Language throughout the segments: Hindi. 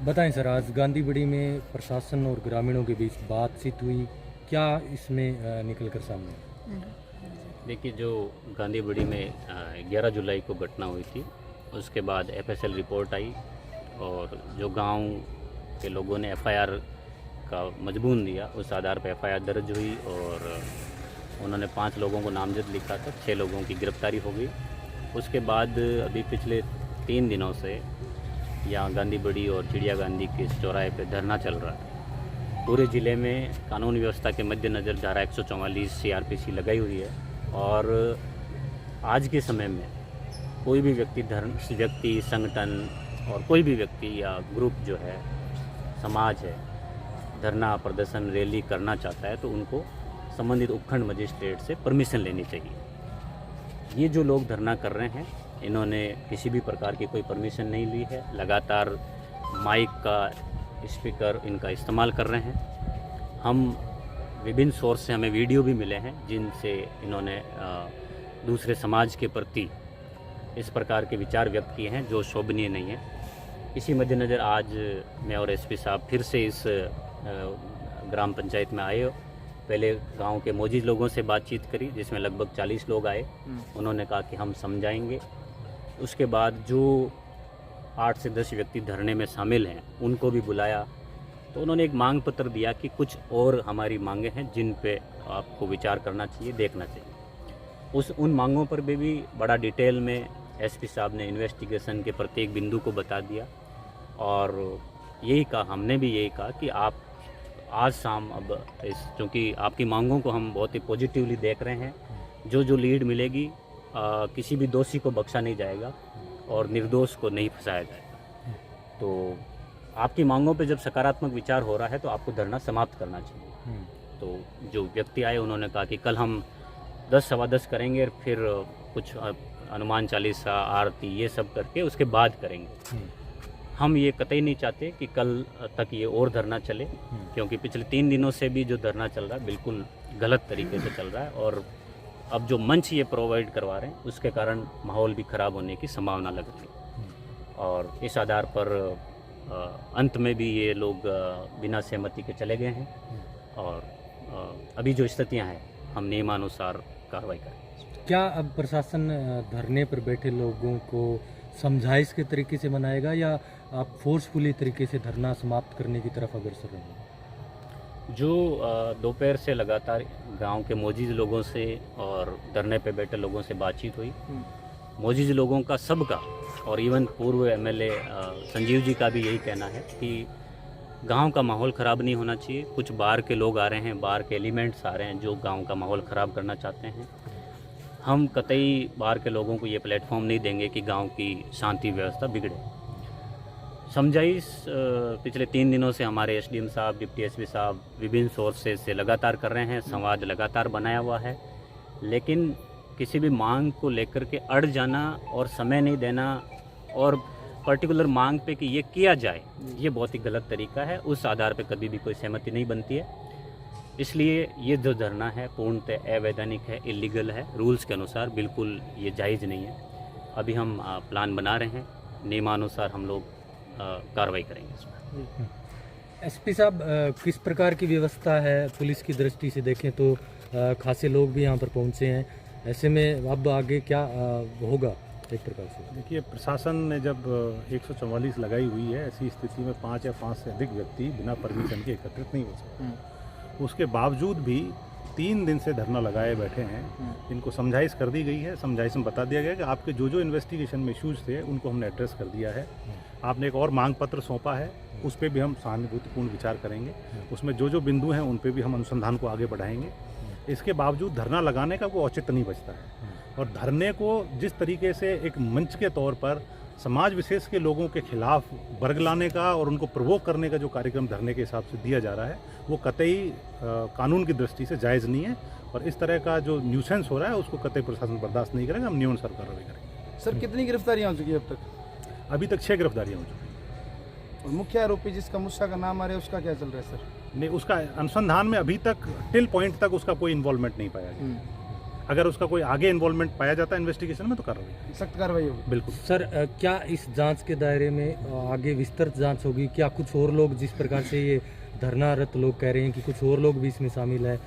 बताएं सर, आज गांधीबड़ी में प्रशासन और ग्रामीणों के बीच बातचीत हुई, क्या इसमें निकल कर सामने आया? देखिए, जो गांधीबड़ी में 11 जुलाई को घटना हुई थी, उसके बाद एफएसएल रिपोर्ट आई और जो गांव के लोगों ने एफआईआर का मजबून दिया, उस आधार पर एफआईआर दर्ज हुई और उन्होंने 5 लोगों को नामजद लिखा था, 6 लोगों की गिरफ्तारी हो गई। उसके बाद अभी पिछले 3 दिनों से यहाँ गांधीबड़ी और चिड़िया गांधी के चौराहे पे धरना चल रहा है। पूरे ज़िले में कानून व्यवस्था के मद्देनज़र धारा 144 सीआरपीसी लगाई हुई है और आज के समय में कोई भी व्यक्ति संगठन और कोई भी व्यक्ति या ग्रुप जो है, समाज है, धरना प्रदर्शन रैली करना चाहता है तो उनको संबंधित उपखंड मजिस्ट्रेट से परमिशन लेनी चाहिए। ये जो लोग धरना कर रहे हैं, इन्होंने किसी भी प्रकार की कोई परमिशन नहीं ली है। लगातार माइक का स्पीकर इनका इस्तेमाल कर रहे हैं। हम विभिन्न सोर्स से हमें वीडियो भी मिले हैं जिनसे इन्होंने दूसरे समाज के प्रति इस प्रकार के विचार व्यक्त किए हैं जो शोभनीय नहीं है। इसी मद्देनज़र आज मैं और एसपी साहब फिर से इस ग्राम पंचायत में आए। पहले गांव के मौजूद लोगों से बातचीत करी जिसमें लगभग 40 लोग आए। उन्होंने कहा कि हम समझाएंगे। उसके बाद जो 8 से 10 व्यक्ति धरने में शामिल हैं उनको भी बुलाया तो उन्होंने एक मांग पत्र दिया कि कुछ और हमारी मांगें हैं जिन पे आपको विचार करना चाहिए, देखना चाहिए। उन मांगों पर भी बड़ा डिटेल में एसपी साहब ने इन्वेस्टिगेशन के प्रत्येक बिंदु को बता दिया और यही कहा, हमने भी यही कहा कि आप आज शाम अब क्योंकि आपकी मांगों को हम बहुत ही पॉजिटिवली देख रहे हैं, जो लीड मिलेगी किसी भी दोषी को बख्शा नहीं जाएगा और निर्दोष को नहीं फंसाया जाएगा। तो आपकी मांगों पे जब सकारात्मक विचार हो रहा है तो आपको धरना समाप्त करना चाहिए। तो जो व्यक्ति आए उन्होंने कहा कि कल हम 10 सवा 10 करेंगे और फिर कुछ हनुमान चालीसा, आरती ये सब करके उसके बाद करेंगे। हम ये कतई नहीं चाहते कि कल तक ये और धरना चले, क्योंकि पिछले 3 दिनों से भी जो धरना चल रहा है बिल्कुल गलत तरीके से चल रहा है और अब जो मंच ये प्रोवाइड करवा रहे हैं उसके कारण माहौल भी ख़राब होने की संभावना लग रही है। और इस आधार पर अंत में भी ये लोग बिना सहमति के चले गए हैं और अभी जो स्थितियां हैं हम नियमानुसार कार्रवाई करें। क्या अब प्रशासन धरने पर बैठे लोगों को समझाइश के तरीके से मनाएगा या आप फोर्सफुली तरीके से धरना समाप्त करने की तरफ अग्रसर रहेंगे? जो दोपहर से लगातार गांव के मौजूद लोगों से और धरने पे बैठे लोगों से बातचीत हुई, मौजूद लोगों का सबका और इवन पूर्व एमएलए संजीव जी का भी यही कहना है कि गांव का माहौल ख़राब नहीं होना चाहिए। कुछ बाहर के लोग आ रहे हैं, बाहर के एलिमेंट्स आ रहे हैं जो गांव का माहौल ख़राब करना चाहते हैं। हम कतई बाहर के लोगों को ये प्लेटफॉर्म नहीं देंगे कि गांव की शांति व्यवस्था बिगड़े। समझाइश पिछले 3 दिनों से हमारे एसडीएम साहब, डिप्टी एसपी साहब विभिन्न सोर्सेज से लगातार कर रहे हैं, संवाद लगातार बनाया हुआ है। लेकिन किसी भी मांग को लेकर के अड़ जाना और समय नहीं देना और पर्टिकुलर मांग पे कि ये किया जाए, ये बहुत ही गलत तरीका है। उस आधार पे कभी भी कोई सहमति नहीं बनती है। इसलिए ये जो धरना है पूर्णतः अवैधानिक है, इलीगल है, रूल्स के अनुसार बिल्कुल ये जायज़ नहीं है। अभी हम प्लान बना रहे हैं, नियमानुसार हम लोग कार्रवाई करेंगे इसमें। एसपी साहब, किस प्रकार की व्यवस्था है पुलिस की दृष्टि से देखें तो खासे लोग भी यहाँ पर पहुँचे हैं, ऐसे में अब आगे क्या होगा एक प्रकार से? देखिए, प्रशासन ने जब 144 लगाई हुई है, ऐसी स्थिति में 5 या 5 से अधिक व्यक्ति बिना परमिशन के एकत्रित नहीं हो सकते। उसके बावजूद भी 3 दिन से धरना लगाए बैठे हैं। इनको समझाइश कर दी गई है। समझाइश में बता दिया गया कि आपके जो इन्वेस्टिगेशन में इश्यूज थे उनको हमने एड्रेस कर दिया है। आपने एक और मांग पत्र सौंपा है, उस पर भी हम सहानुभूतिपूर्ण विचार करेंगे। उसमें जो बिंदु हैं उन पर भी हम अनुसंधान को आगे बढ़ाएंगे। इसके बावजूद धरना लगाने का कोई औचित्य नहीं बचता है और धरने को जिस तरीके से एक मंच के तौर पर समाज विशेष के लोगों के खिलाफ वर्ग लाने का और उनको प्रवोक करने का जो कार्यक्रम धरने के हिसाब से दिया जा रहा है वो कतई कानून की दृष्टि से जायज़ नहीं है और इस तरह का जो न्यूसेंस हो रहा है उसको कतई प्रशासन बर्दाश्त नहीं करेगा। हम नियमानुसार कार्रवाई करेंगे। सर, कितनी गिरफ्तारियां हो चुकी है अब तक? अभी तक 6 गिरफ्तारियां हो चुकी हैं। और मुख्य आरोपी जिसका मुस्सा का नाम आ रहा है उसका क्या चल रहा है सर? नहीं, उसका अनुसंधान में अभी तक टिल पॉइंट तक उसका कोई इन्वॉल्वमेंट नहीं पाया गया। अगर उसका कोई आगे इन्वॉल्वमेंट पाया जाता है इन्वेस्टिगेशन में तो कार्रवाई सख्त कार्रवाई होगी। बिल्कुल। सर क्या इस जांच के दायरे में आगे विस्तृत जांच होगी? क्या कुछ और लोग, जिस प्रकार से ये धरनारत लोग कह रहे हैं कि कुछ और लोग भी इसमें शामिल है,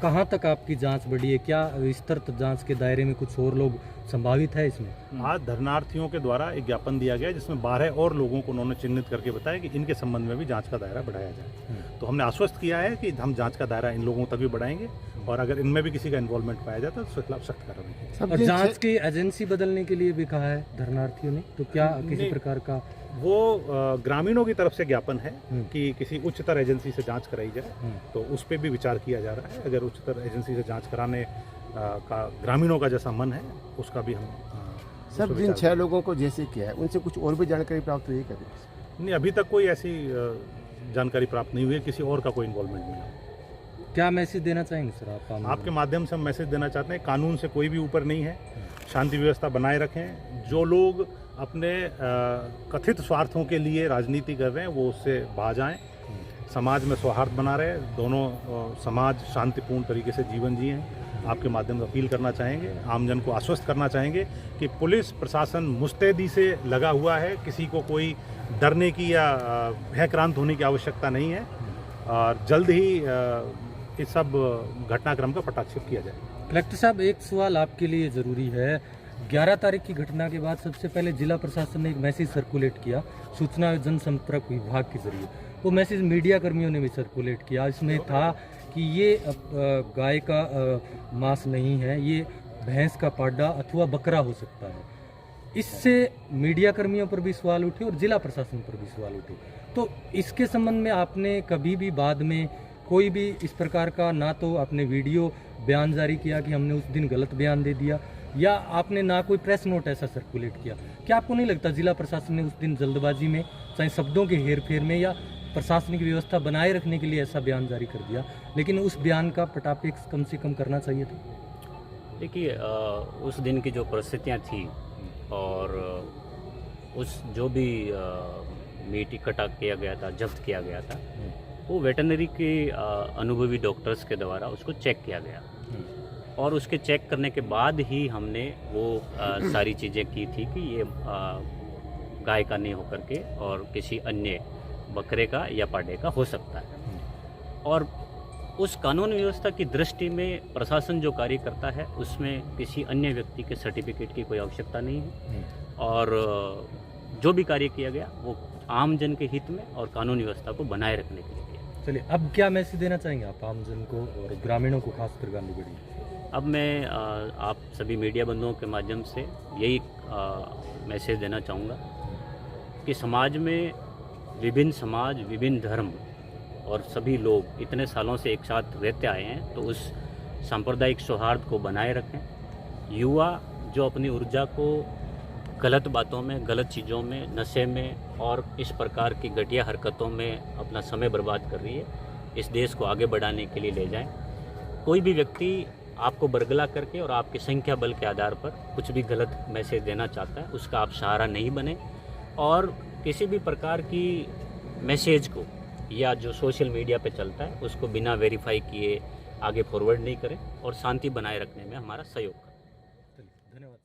कहाँ तक आपकी जांच बढ़ी है? क्या विस्तृत जांच के दायरे में कुछ और लोग संभावित है इसमें? आज धरनार्थियों के द्वारा एक ज्ञापन दिया गया जिसमें 12 और लोगों को उन्होंने चिन्हित करके बताया कि इनके संबंध में भी जांच का दायरा बढ़ाया जाए। तो हमने आश्वस्त किया है कि हम जांच का दायरा इन लोगों तक भी बढ़ाएंगे और अगर इनमें भी किसी का इन्वॉल्वमेंट पाया जाता है तो उसके खिलाफ सख्त कार्रवाई। और जांच की एजेंसी बदलने के लिए भी कहा है धरनार्थियों ने, तो क्या किसी प्रकार का वो ग्रामीणों की तरफ से ज्ञापन है कि किसी उच्चतर एजेंसी से जांच कराई जाए, तो उस पर भी विचार किया जा रहा है। अगर उच्चतर एजेंसी से जांच कराने का ग्रामीणों का जैसा मन है उसका भी हम सब जिन 6 लोगों को जैसे किया है उनसे कुछ और भी जानकारी प्राप्त हुई है कभी? नहीं, अभी तक कोई ऐसी जानकारी प्राप्त नहीं हुई है, किसी और का कोई इन्वॉल्वमेंट नहीं है। क्या मैसेज देना चाहेंगे सर आप? आपके माध्यम से हम मैसेज देना चाहते हैं, कानून से कोई भी ऊपर नहीं है, शांति व्यवस्था बनाए रखें। जो लोग अपने कथित स्वार्थों के लिए राजनीति कर रहे हैं वो उससे बाज आएं, समाज में सौहार्द बना रहे, दोनों समाज शांतिपूर्ण तरीके से जीवन जिए। आपके माध्यम से अपील करना चाहेंगे, आमजन को आश्वस्त करना चाहेंगे कि पुलिस प्रशासन मुस्तैदी से लगा हुआ है, किसी को कोई डरने की या भयक्रांत होने की आवश्यकता नहीं है और जल्द ही इस सब घटनाक्रम का पटाक्षेप किया जाए। कलेक्टर साहब, एक सवाल आपके लिए ज़रूरी है। 11 तारीख की घटना के बाद सबसे पहले जिला प्रशासन ने एक मैसेज सर्कुलेट किया सूचना एवं जनसंपर्क विभाग के जरिए। वो मैसेज मीडिया कर्मियों ने भी सर्कुलेट किया। इसमें था कि ये गाय का मांस नहीं है, ये भैंस का पाडा अथवा बकरा हो सकता है। इससे मीडिया कर्मियों पर भी सवाल उठे और जिला प्रशासन पर भी सवाल उठे। तो इसके संबंध में आपने कभी भी बाद में कोई भी इस प्रकार का, ना तो आपने वीडियो बयान जारी किया कि हमने उस दिन गलत बयान दे दिया, या आपने ना कोई प्रेस नोट ऐसा सर्कुलेट किया? क्या आपको नहीं लगता जिला प्रशासन ने उस दिन जल्दबाजी में, चाहे शब्दों के हेरफेर में या प्रशासनिक व्यवस्था बनाए रखने के लिए ऐसा बयान जारी कर दिया, लेकिन उस बयान का पटापेक्ष कम से कम करना चाहिए था? देखिए, उस दिन की जो परिस्थितियाँ थी और उस जो भी मीट इकट्ठा किया गया था, जब्त किया गया था, वो वेटरनरी के अनुभवी डॉक्टर्स के द्वारा उसको चेक किया गया और उसके चेक करने के बाद ही हमने वो सारी चीज़ें की थी कि ये गाय का नहीं होकर के और किसी अन्य बकरे का या पाडे का हो सकता है। और उस कानून व्यवस्था की दृष्टि में प्रशासन जो कार्य करता है उसमें किसी अन्य व्यक्ति के सर्टिफिकेट की कोई आवश्यकता नहीं है और जो भी कार्य किया गया वो आम जन के हित में और कानून व्यवस्था को बनाए रखने के लिए किया। चलिए, अब क्या मैसेज देना चाहेंगे आप आमजन को और ग्रामीणों को, खासकर गांधीबढ़ी? अब मैं आप सभी मीडिया बंधुओं के माध्यम से यही मैसेज देना चाहूँगा कि समाज में विभिन्न समाज, विभिन्न धर्म और सभी लोग इतने सालों से एक साथ रहते आए हैं, तो उस सांप्रदायिक सौहार्द को बनाए रखें। युवा जो अपनी ऊर्जा को गलत बातों में, गलत चीज़ों में, नशे में और इस प्रकार की घटिया हरकतों में अपना समय बर्बाद कर रही है, इस देश को आगे बढ़ाने के लिए ले जाएं। कोई भी व्यक्ति आपको बरगला करके और आपकी संख्या बल के आधार पर कुछ भी गलत मैसेज देना चाहता है, उसका आप सहारा नहीं बने और किसी भी प्रकार की मैसेज को या जो सोशल मीडिया पे चलता है उसको बिना वेरीफाई किए आगे फॉरवर्ड नहीं करें और शांति बनाए रखने में हमारा सहयोग करें। धन्यवाद।